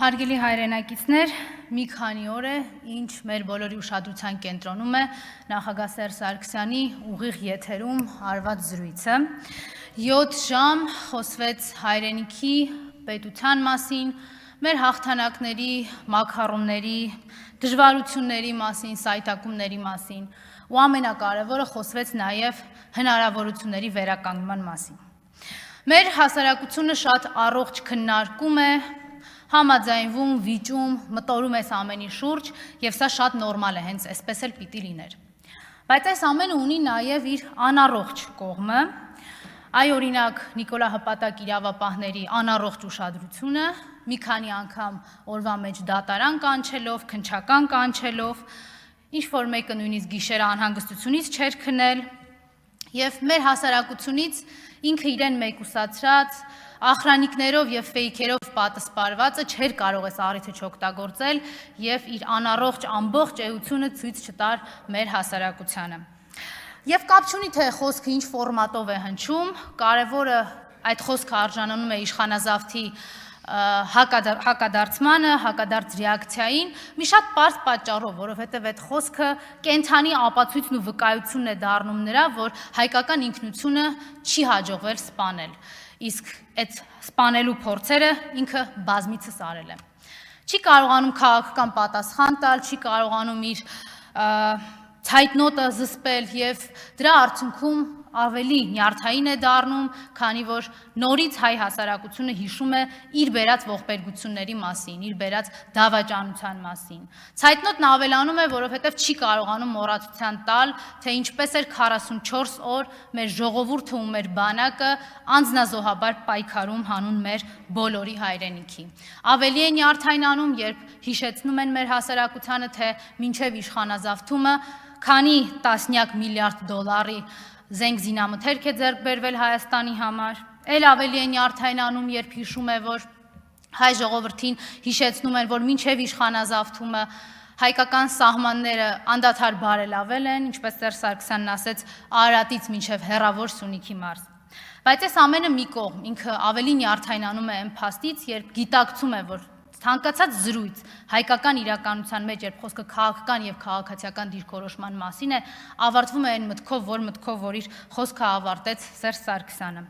Հարգելի հայրենակիցներ, մի քանի օր է, ինչ մեր բոլորի ուշադրության կենտրոնում է նախագահ Սերժ Սարգսյանի ուղիղ եթերում արված զրույցը։ 7 ժամ խոսվեց հայրենիքի, պետության մասին, մեր հաղթանակների, մաքարոնների, դժվարությունների մասին, սայթակումների մասին, ու ամենակարևորը խոսվեց նաև հնարավորությունների վերականգնման մասին։ Մեր հասարակությունը շատ առողջ քննարկում է, համաձայնվում, վիճում, մտորում այս ամենի շուրջ, եւ սա շատ նորմալ է, հենց այսպես էլ պիտի լիներ։ Բայց այս ամենը ունի նաև իր անառողջ կողմը։ Այ օրինակ Նիկոլա Հպատակ իրավապահների անառողջ ուշադրությունը, մի քանի անգամ օրվա մեջ դատարան կանչելով, քննչական կանչելով, ինչ որ մեկը նույնիսկ գիշերը անհանգստությունից չէր քնել, եւ մեր հասարակությունից ինքը իրեն մեկուսացրած ախրանիկներով եւ ֆեյքերով պատասպարվածը չէր կարող այս առիթը չօգտագործել եւ իր անառողջ ամբողջ էությունը ցույց չտար մեր հասարակությանը։ Եվ կապ չունի թե խոսքը ինչ ֆորմատով է հնչում, կարևորը այդ խոսքը արժանանում է իշխանազավթի հակադարձմանը, հակադարձ ռեակցիային, մի շատ պարզ պատճառով, որովհետև այդ խոսքը կենթանի ապացույցն ու վկայությունն է դառնում նրա, որ հայկական ինքնությունը չի հաջողվել սպանել, իսկ այդ սպանելու փորձերը ինքը բազմիցս արել է։ Չի կարողանում քաղաքական պատասխան տալ, չի կարողանում իր ցայտնոտը զսպել եւ դրա արդյունքում ավելի նյարդային է դառնում, քանի որ նորից հայ հասարակությունը հիշում է իր բերած ողբերգությունների մասին, իր բերած դավաճանության մասին։ Ցայտնոտն ավելանում է, որովհետև չի կարողանում մոռացության տալ, թե ինչպես էր 44 օր մեր ժողովուրդը ու մեր բանակը անձնազոհաբար պայքարում հանուն մեր բոլորի հայրենիքի։ Ավելի է նյարդայնանում, երբ հիշեցնում են մեր հասարակությանը, թե մինչև իշխանազավթումը քանի տասնյակ միլիարդ դոլարի զենք զինամթերք է ձեռք բերվել Հայաստանի համար, էլ ավելի է նյարդայնանում, երբ հիշում է, որ հայ ժողովրդին հիշեցնում են, որ մինչև իշխանազավթումը հայկական սահմանները անդադար բարելավել են, ինչպես Սերժ Սարգսյանն ասեց, Արարատից մինչև հեռավոր Սյունիքի մարզ։ Բայց այս ամենը մի կողմ, ինքը ավելի նյարդայնանում է այն փաստից, երբ գիտակցում է, որ ցանկացած զրույց հայկական իրականության մեջ, երբ խոսքը քաղաքական եւ քաղաքացիական դիրքորոշման մասին է, ավարտվում է այն մտքով, որ իր խոսքը ավարտեց Սերժ Սարգսյանը։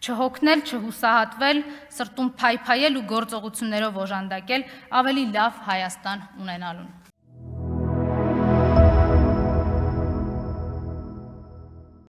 Չհոգնել, չհուսահատվել, սրտում փայփայել ու գործողություններով օժանդակել ավելի լավ Հայաստան ունենալուն։